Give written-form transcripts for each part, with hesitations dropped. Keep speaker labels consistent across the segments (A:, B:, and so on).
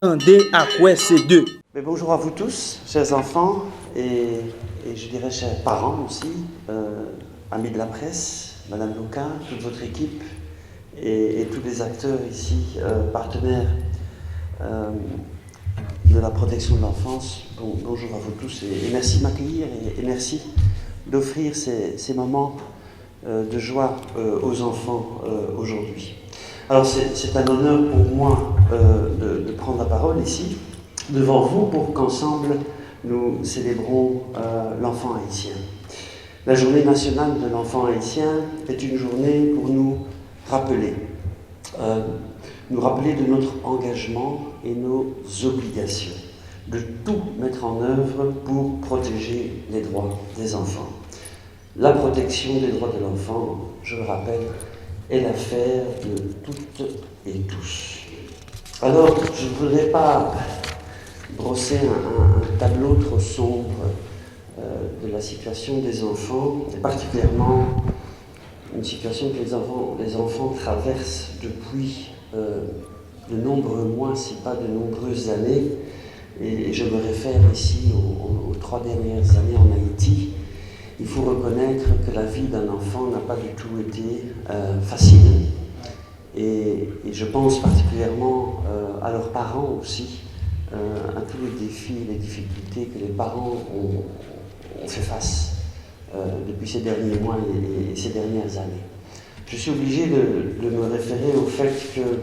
A: Mais bonjour à vous tous, chers enfants et je dirais chers parents aussi, amis de la presse, Madame Luca, toute votre équipe et tous les acteurs ici, partenaires de la protection de l'enfance. Bonjour à vous tous et merci de m'accueillir et merci d'offrir ces moments de joie aux enfants aujourd'hui. Alors c'est un honneur pour moi de prendre la parole ici devant vous pour qu'ensemble nous célébrons l'enfant haïtien. La journée nationale de l'enfant haïtien est une journée pour nous rappeler de notre engagement et nos obligations, de tout mettre en œuvre pour protéger les droits des enfants. La protection des droits de l'enfant, je le rappelle, est l'affaire de toutes et tous. Alors, je ne voudrais pas brosser un tableau trop sombre de la situation des enfants, et particulièrement une situation que les enfants traversent depuis de nombreux mois, si pas de nombreuses années. Et je me réfère ici aux 3 dernières années en Haïti. Il faut reconnaître que la vie d'un enfant n'a pas du tout été facile. Et je pense particulièrement à leurs parents aussi, à tous les défis et les difficultés que les parents ont fait face depuis ces derniers mois et ces dernières années. Je suis obligé de me référer au fait que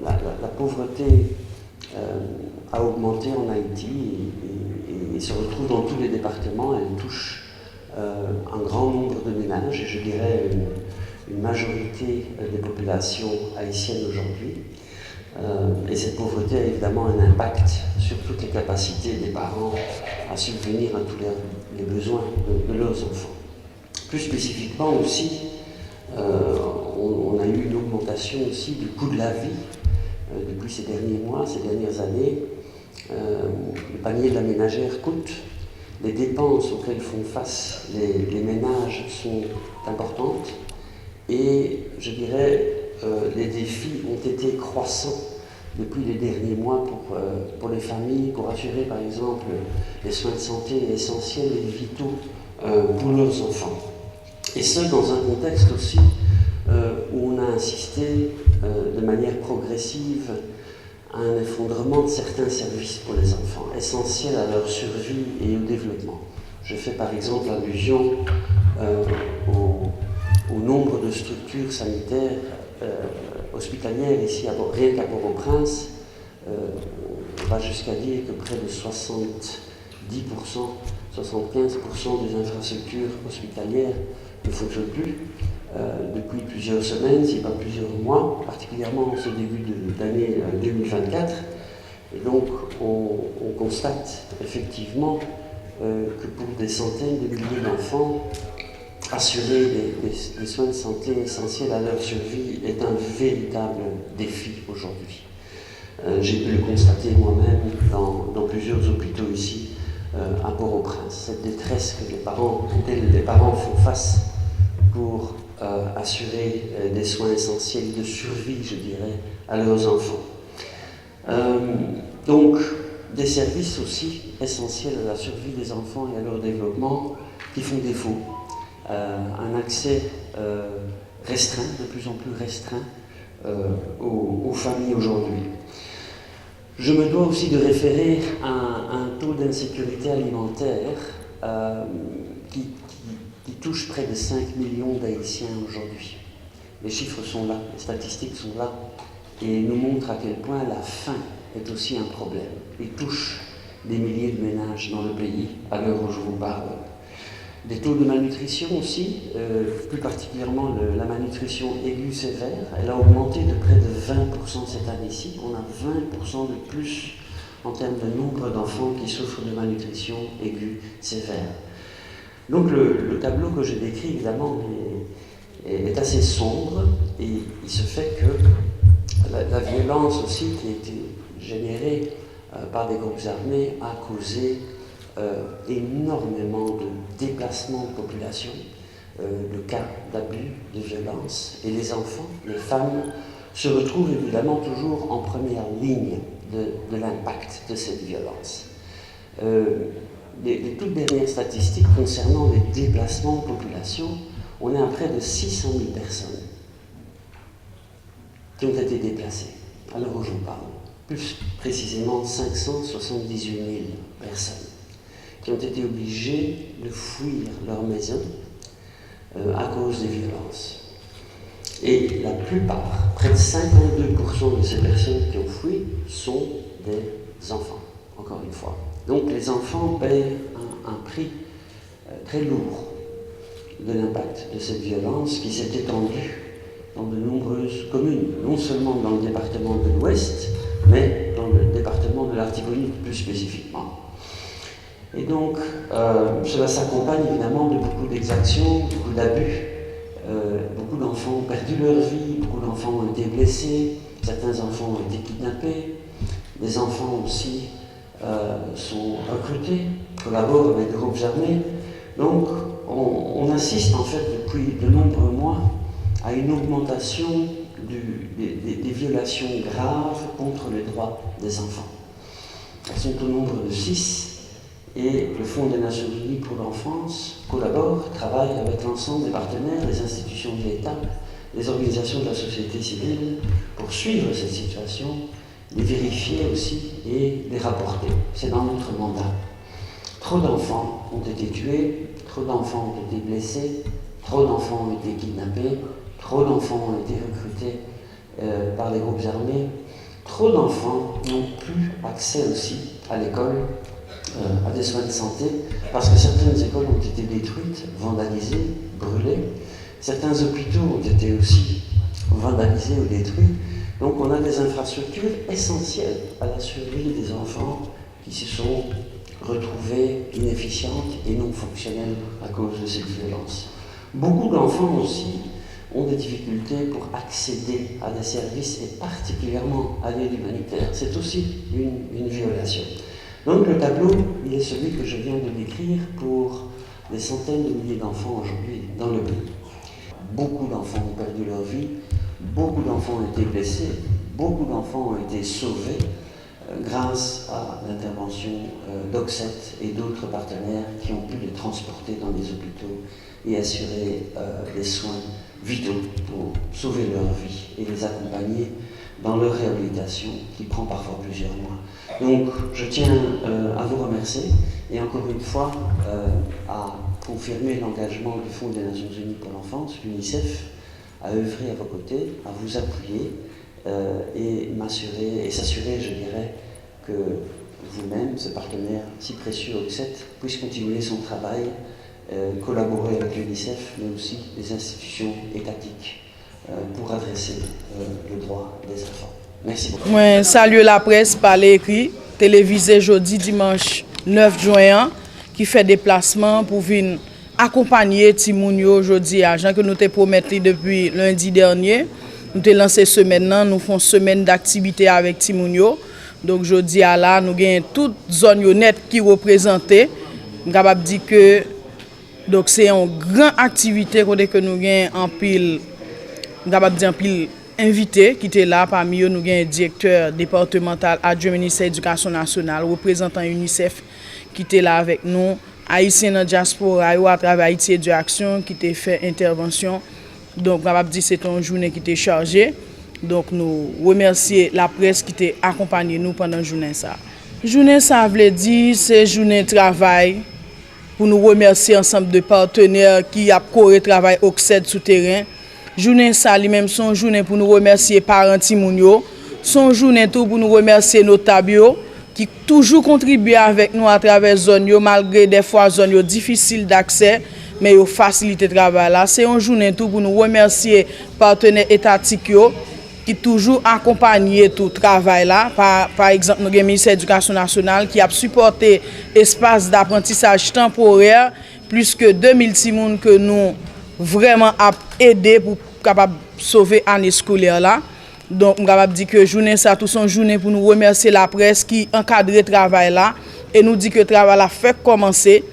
A: la pauvreté a augmenté en Haïti et se retrouve dans tous les départements. Elle touche un grand nombre de ménages, et je dirais une majorité des populations haïtiennes aujourd'hui. Et cette pauvreté a évidemment un impact sur toutes les capacités des parents à subvenir à tous les besoins de leurs enfants. Plus spécifiquement aussi, on a eu une augmentation aussi du coût de la vie depuis ces derniers mois, ces dernières années. Le panier de la ménagère coûte, les dépenses auxquelles font face les ménages sont importantes, et je dirais les défis ont été croissants depuis les derniers mois pour les familles, pour assurer par exemple les soins de santé essentiels et vitaux pour leurs enfants. Et ce, dans un contexte aussi où on a insisté de manière progressive à un effondrement de certains services pour les enfants, essentiels à leur survie et au développement. Je fais par exemple allusion au nombre de structures sanitaires hospitalières ici, rien qu'à Port-au-Prince. On va jusqu'à dire que près de 70%, 75% des infrastructures hospitalières ne fonctionnent plus depuis plusieurs semaines, si pas plusieurs mois, particulièrement en ce début d'année 2024. Et donc on constate effectivement que pour des centaines de milliers d'enfants, assurer des soins de santé essentiels à leur survie est un véritable défi aujourd'hui. J'ai pu le constater moi-même dans plusieurs hôpitaux ici à Port-au-Prince. Cette détresse auxquelles les parents font face pour assurer des soins essentiels de survie, je dirais, à leurs enfants. Donc, des services aussi essentiels à la survie des enfants et à leur développement qui font défaut. Un accès restreint, de plus en plus restreint, aux familles aujourd'hui. Je me dois aussi de référer à un taux d'insécurité alimentaire qui touche près de 5 millions d'Haïtiens aujourd'hui. Les chiffres sont là, les statistiques sont là, et nous montrent à quel point la faim est aussi un problème. Il touche des milliers de ménages dans le pays à l'heure où je vous parle. Des taux de malnutrition aussi, plus particulièrement la malnutrition aiguë sévère, elle a augmenté de près de 20% cette année-ci. On a 20% de plus en termes de nombre d'enfants qui souffrent de malnutrition aiguë sévère. Donc le tableau que je décris évidemment est assez sombre, et il se fait que la violence aussi qui a été générée par des groupes armés a causé énormément de déplacements de population, de cas d'abus, de violence, et les enfants, les femmes se retrouve évidemment toujours en première ligne de l'impact de cette violence. Les toutes dernières statistiques concernant les déplacements de population, on est à près de 600 000 personnes qui ont été déplacées, à l'heure où je vous parle. Plus précisément 578 000 personnes qui ont été obligées de fuir leur maison à cause des violences. Et la plupart, près de 52% de ces personnes qui ont fui, sont des enfants, encore une fois. Donc les enfants payent un prix très lourd de l'impact de cette violence qui s'est étendue dans de nombreuses communes, non seulement dans le département de l'Ouest, mais dans le département de l'Artibonite plus spécifiquement. Et donc, cela s'accompagne évidemment de beaucoup d'exactions, beaucoup d'abus. Beaucoup d'enfants ont perdu leur vie, beaucoup d'enfants ont été blessés, certains enfants ont été kidnappés, des enfants aussi sont recrutés, collaborent avec des groupes armés. Donc, on assiste en fait depuis de nombreux mois à une augmentation des violations graves contre les droits des enfants. Elles sont au nombre de 6. Et le Fonds des Nations Unies pour l'enfance collabore, travaille avec l'ensemble des partenaires, les institutions de l'État, les organisations de la société civile pour suivre cette situation, les vérifier aussi et les rapporter. C'est dans notre mandat. Trop d'enfants ont été tués, trop d'enfants ont été blessés, trop d'enfants ont été kidnappés, trop d'enfants ont été recrutés par les groupes armés, trop d'enfants n'ont plus accès aussi à l'école, à des soins de santé, parce que certaines écoles ont été détruites, vandalisées, brûlées. Certains hôpitaux ont été aussi vandalisés ou détruits. Donc on a des infrastructures essentielles à la survie des enfants qui se sont retrouvées inefficientes et non fonctionnelles à cause de cette violence. Beaucoup d'enfants aussi ont des difficultés pour accéder à des services et particulièrement à l'aide humanitaire. C'est aussi une violation. Donc le tableau, il est celui que je viens de décrire pour des centaines de milliers d'enfants aujourd'hui dans le pays. Beaucoup d'enfants ont perdu leur vie, beaucoup d'enfants ont été blessés, beaucoup d'enfants ont été sauvés grâce à l'intervention d'Oxet et d'autres partenaires qui ont pu les transporter dans les hôpitaux et assurer des soins vitaux pour sauver leur vie et les accompagner dans leur réhabilitation qui prend parfois plusieurs mois. Donc je tiens à vous remercier et encore une fois à confirmer l'engagement du Fonds des Nations Unies pour l'enfance, l'UNICEF, à œuvrer à vos côtés, à vous appuyer et s'assurer, je dirais, que vous-même, ce partenaire si précieux Oxet, puisse continuer son travail, collaborer avec l'UNICEF, mais aussi les institutions étatiques pour adresser le droit des enfants. Merci beaucoup.
B: Moi, salue la presse par l'écrit, télévisé jeudi, dimanche 9 juin, qui fait déplacement pour venir accompagner Timounio aujourd'hui, agent que nous te promettons depuis lundi dernier. Nous te lancé semaine, nous faisons semaine d'activité avec Timounio. Donc jeudi à là, nous avons toute zone nette qui représentée. Je suis capable de dire que donc c'est une grande activité que nous avons en pile. Invité qui était là, parmi eux, nous avons un directeur départemental adjoint ministère de l'Éducation nationale, représentant UNICEF qui était là avec nous, haïtien dans la diaspora, à travers Haïti Éducation qui était fait intervention. Donc, on va dire c'est une journée qui était chargée. Donc, nous remercions la presse qui était accompagnée nous pendant la journée. La journée, ça veut dire c'est une journée de travail pour nous remercier ensemble de partenaires qui ont coré travail au souterrain. Journée ça lui-même son journée pour nous remercier parents Timounio, son journée tout pour nous remercier nos tabio qui toujours contribuent avec nous à travers zone yo malgré des fois zone yo difficile d'accès mais yo facilité travail là. C'est une journée tout pour nous remercier partenaires étatiques yo qui toujours accompagné tout travail là. Par exemple, nous avons le ministère de l'Éducation nationale qui a supporté espace d'apprentissage temporaire plus que 2000 timoun que nous vraiment a aidé pour capable sauver l'année scolaire là. Donc, on capable dire que journée ça tout son journée pour nous remercier la presse qui encadre le travail là et nous dit que le travail là fait commencer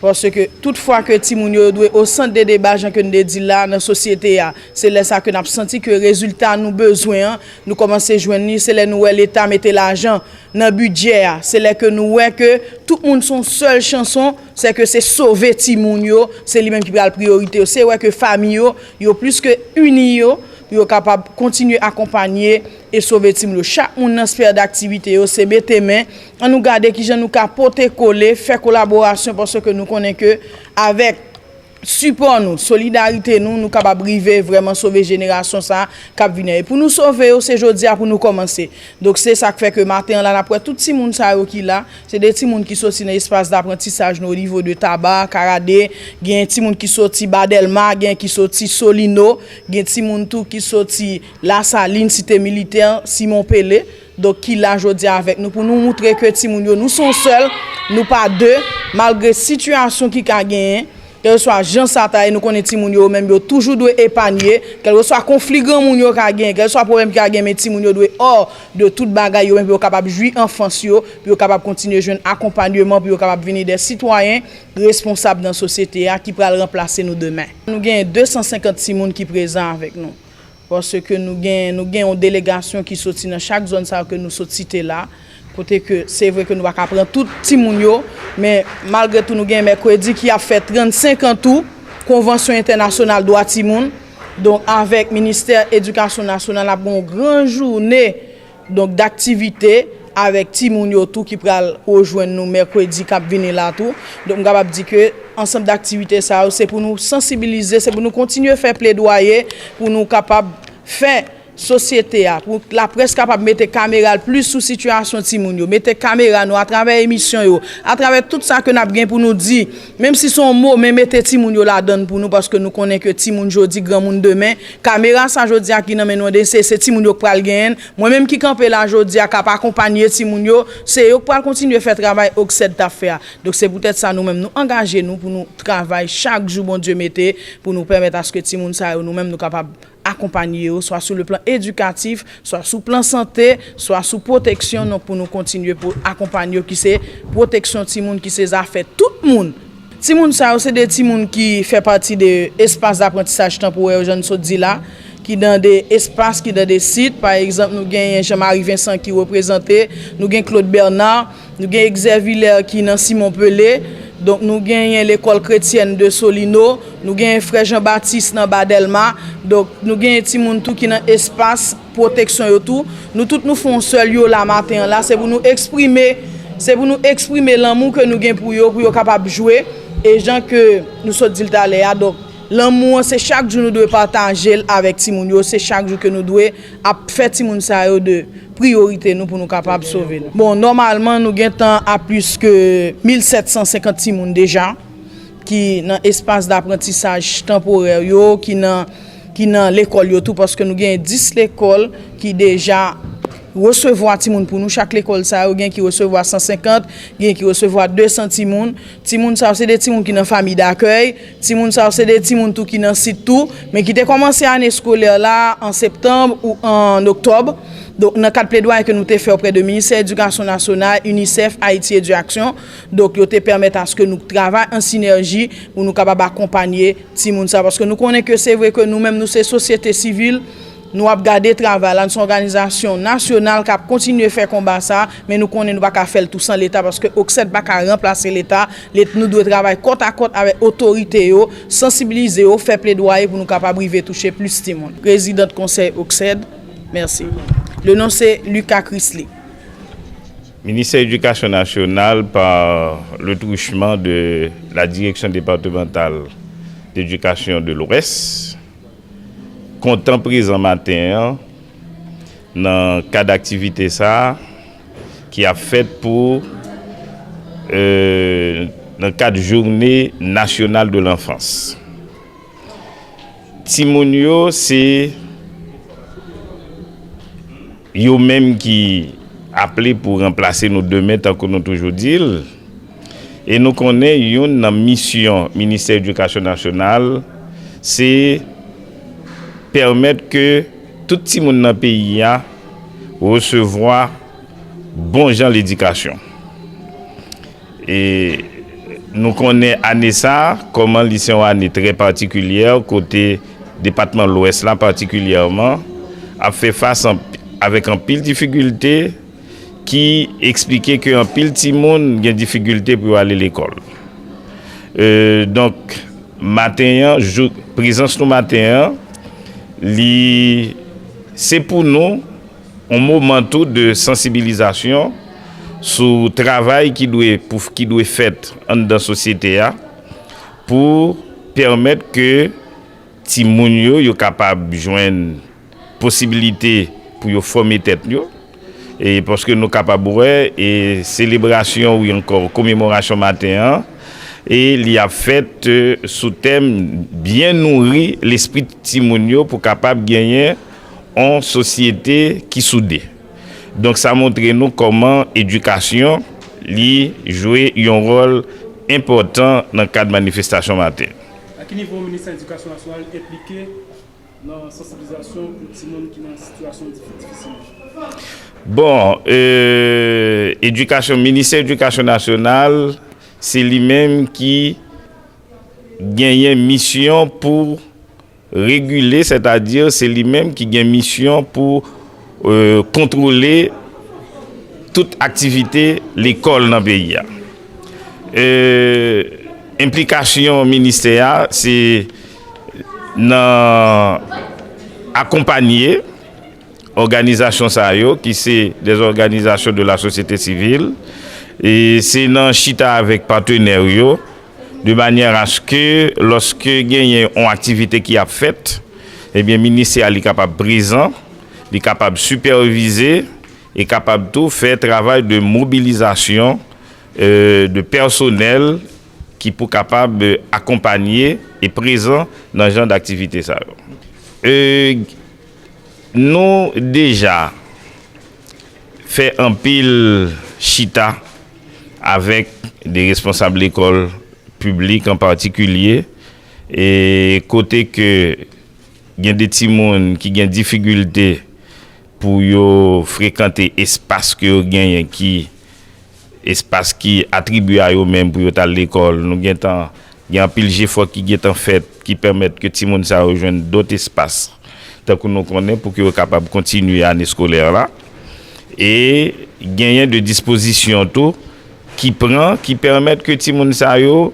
B: Parce que toutefois que Timoun yo doit au centre des débats que nous dit là dans la société, c'est là ça que nous avons senti que résultat nous besoin, nous commençons à joindre, c'est là nous l'État mettait l'argent dans le budget, c'est là que nous voyons que tout le monde son seule chanson, c'est que c'est sauver Timoun yo, c'est lui-même qui prend la priorité. C'est ouais que famille yo plus que unis yo, yo capable continuer à accompagner et sauver Timoun. Chaque monde dans sphère d'activité c'est mettre main, on nous garder qui nous capoter coller, faire collaboration parce que nous connaissons que avec support nous, solidarité nous capable arriver vraiment sauver génération ça cap venir. Et pour nous sauver c'est jodi pour nous commencer. Donc c'est ça qui fait que matin là après tout petit monde ça qui là, c'est des petits monde qui sorti dans espace d'apprentissage au niveau de Tabac, Karadé, gen petit monde qui sorti Badelma, gen qui sorti Solino, gen petit monde tout qui sorti La Saline cité militaire Simon Pelé. Donc qui là jodi avec nous pour nous montrer que ti moun yo nous sommes seuls, nous pas deux malgré situation qui ka gagné. Quel soit Jean Sata nous connaît ti moun yo même yo toujours doit épargner, quel soit conflit grand moun yo ka gen, quel soit problème qui a gen mais ti moun yo doit hors de toute bagaille yo même yo capable jouir enfance yo, puis yo capable continuer joindre accompagnement, puis yo capable venir des citoyens responsables dans la société qui pourra remplacer nous demain. Nous gagne 256 moun qui présent avec nous. Parce que nous gagnons une délégation qui sortit dans chaque zone ça que nous sorti là. Côté que c'est vrai que nous va prendre tout petit moun yo, mais malgré tout nous gagnons mercredi qui a fait 35 ans tout convention internationale droit ti moun. Donc avec ministère éducation nationale a une grande journée donc d'activité avec ti moun yo tout qui pral rejoindre nous mercredi cap venir là tout. Donc on capable dire que ensemble d'activités ça c'est pour nous sensibiliser, c'est pour nous continuer faire plaidoyer pour nous capable faire société pour la presse capable mettre caméra plus sous situation ti moun yo, mettre caméra nous à travers émission yo, à travers tout ça que n'a bien pour nous dire, même si son mot mais mettre ti moun yo la donne pour nous parce que nous connaissons que ti moun jodi grand moun demain, caméra ça jodi a qui nan men nous c'est ti moun yo pral gagner, moi même qui camper là jodi a capable accompagner ti moun yo, c'est yo pour continuer faire travail au cette affaire. Donc c'est peut-être ça nous même nous engager nous pour nous travailler chaque jour bon Dieu mettez pour nous permettre à ce que ti moun ça nous même nous capable accompagner soit sur le plan éducatif, soit sur le plan santé, soit sous protection donc pour nous continuer pour accompagner qui c'est protection ti moun qui c'est affaire tout le monde. Ti moun ça c'est des ti moun qui fait partie de espace d'apprentissage temporaire jeune so dit là qui dans des espaces qui dans des sites par exemple nous gagne Jean-Marie Vincent qui représenté, nous gagne Claude Bernard, nous gagne Xavier qui dans Simon Pelé. Donc nous gagnons l'école chrétienne de Solino, nous gagnons frère Jean-Baptiste dans Badelma, donc nous gagnons ti moun tout qui dans espace protection yo tout. Nous tous nous font seul yo la matin là, c'est pour nous exprimer l'amour que nous gagnons pour yo capable jouer et gens que nous sommes dit d'aller donc l'amour c'est chaque jour nous devons partager avec ti moun yo, c'est chaque jour que nous devons faire ti moun ça yo de priorité nous pour nous capables sauver. Bon, normalement nous gagnons à plus que 1750 personnes déjà qui dans espace d'apprentissage temporaire yo qui dans l'école yo tout parce que nous gagnons 10 l'école qui déjà recevoir ti moun pour nous chaque l'école ça ou gen qui recevoir 150, gen qui recevoir 200 ti moun ça c'est des ti moun qui dans famille d'accueil, ti moun ça c'est des ti moun tout qui dans site tout mais qui te commencé année scolaire là en septembre ou en octobre. Donc dans cadre plaidoyer que nous t'ai fait auprès de ministère de l'Éducation nationale, UNICEF, Haïti Éducation, donc yo te permettre à ce que nous travaillons en synergie pour nous capable accompagner ti moun ça parce que nous connaissons que c'est vrai que nous-mêmes nous c'est société civile. Nous avons gardé travail là, une organisation nationale qui a continué à faire combat ça, mais nous connaissons pas qu'à faire tout sans l'État parce que OCSED pas qu'à remplacer l'État. Nous devons travailler côte à côte avec autorité, sensibiliser, faire plaidoyer pour nous capables de toucher plus de monde. Président du conseil OCSED, merci. Le nom c'est Lucas Chrisley.
C: Ministère de l'Éducation nationale par le truchement de la direction départementale d'éducation de l'Ouest. Content présent matin dans le cadre d'activité ça qui a fait pour dans le cadre de journée nationale de l'enfance. Timonio c'est yo même qui appelé pour remplacer nos demain tant que nous toujours dit et nous connaissons une mission ministère de l'Éducation nationale c'est permettre que tout le monde dans le pays a recevoir bon genre l'éducation. Et nous connaissons année ça, comment lycée une année très particulière, côté département de l'Ouest là particulièrement, a fait face avec un pile difficulté qui expliquait qu'un pile petit monde a des difficultés pour aller à l'école. Donc, matin, présence nous matin, c'est pour nous un moment tout de sensibilisation sur le travail qui doit être fait dans la société pour permettre que les gens soient capables de joindre possibilité pour former tête. Et parce que nous sommes capables de célébration ou encore commémoration matin, et il y a fait sous thème bien nourrir l'esprit de Timonio pour capable gagner en société qui soudée. Donc ça montre nous comment l'éducation joue un rôle important dans le cadre de manifestation matin.
D: À quel niveau le ministère de l'Éducation nationale est impliqué dans la sensibilisation pour les gens qui sont dans une situation difficile?
C: Bon, ministère de l'Éducation nationale, c'est lui-même qui gagne une mission pour réguler, c'est-à-dire c'est lui-même qui gagne une mission pour contrôler toute activité l'école dans le pays. Implication ministère, c'est accompagner organisation qui c'est des organisations de la société civile et c'est dans chita avec partenaires de manière à ce que lorsque il y a une activité qui a faite, eh bien ministère est capable présent, est capable de superviser, est capable de tout faire travail de mobilisation de personnel qui pour capable d'accompagner et présent dans ce genre d'activité ça. Nous déjà fait un pile chita avec des responsables de l'école publique en particulier et côté que il y a des petits monde qui ont des difficultés pour fréquenter espace que gagne qui espace qui attribué à eux même pour aller à l'école. Nous il y a un pile GFO qui est en fait qui permettent que petit monde ça rejoindre d'autres espaces tant que nous connaissons pour qu'ils soient capables de continuer l'année scolaire là et gagner de dispositions tout qui permettent que petit monde ça yo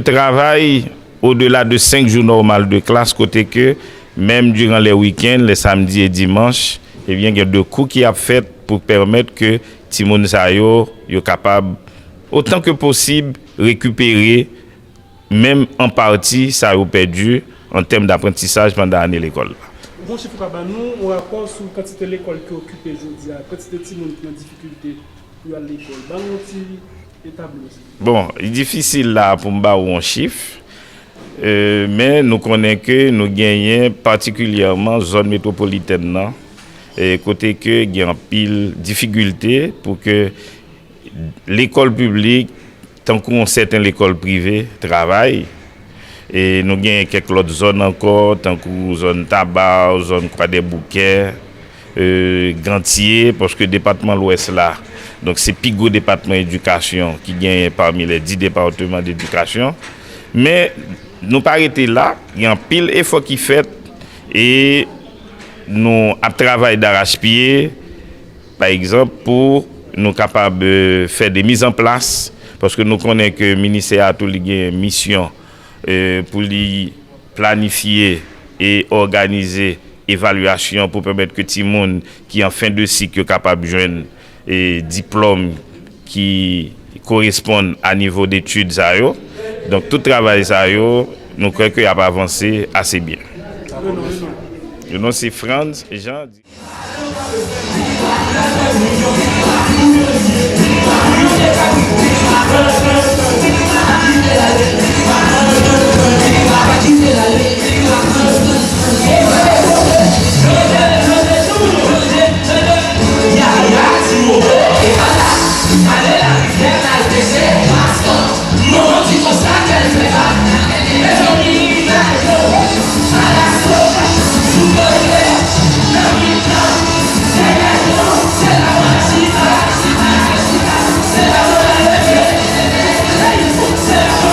C: travaille au-delà de 5 jours normaux de classe côté que même durant les week-ends, les samedis et dimanches, eh bien il y a deux cours qui a fait pour permettre que petit monde ça yo capable autant que possible récupérer même en partie ça a perdu en termes d'apprentissage pendant l'année de l'école.
D: Bon chef nous on rapport sur quantité de l'école qui occupe aujourd'hui, quantité de petits monde qui ont difficulté pour aller à l'école. Dans notre établi aussi. Bon,
C: il est difficile là pour me battre un chiffre. Mais nous connaissons que nous gagnons particulièrement zone métropolitaine là, et côté que il y a un pile difficulté pour que l'école publique tant qu'on certaines l'école privée travaille et nous gagnons quelques autres zones encore tant que zone tabac, zone Croix des Bouquets, Gantier parce que département l'Ouest là donc c'est Pigot département éducation qui gagne parmi les 10 départements d'éducation mais nous pas arrêter là, il y a un pile effort qui fait et nous avons travaillé d'arrache-pied par exemple pour nous capables de faire des mises en place parce que nous connaissons que le ministère a une mission pour lui planifier et organiser évaluation pour permettre que tout le monde qui en fin de cycle est capable de joindre diplôme qui correspondent à niveau d'études. Donc tout travail nous croyons qu'il a avancé assez bien. Le nom c'est Franz Jean.
E: C'est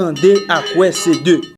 E: tande ak wè se 2.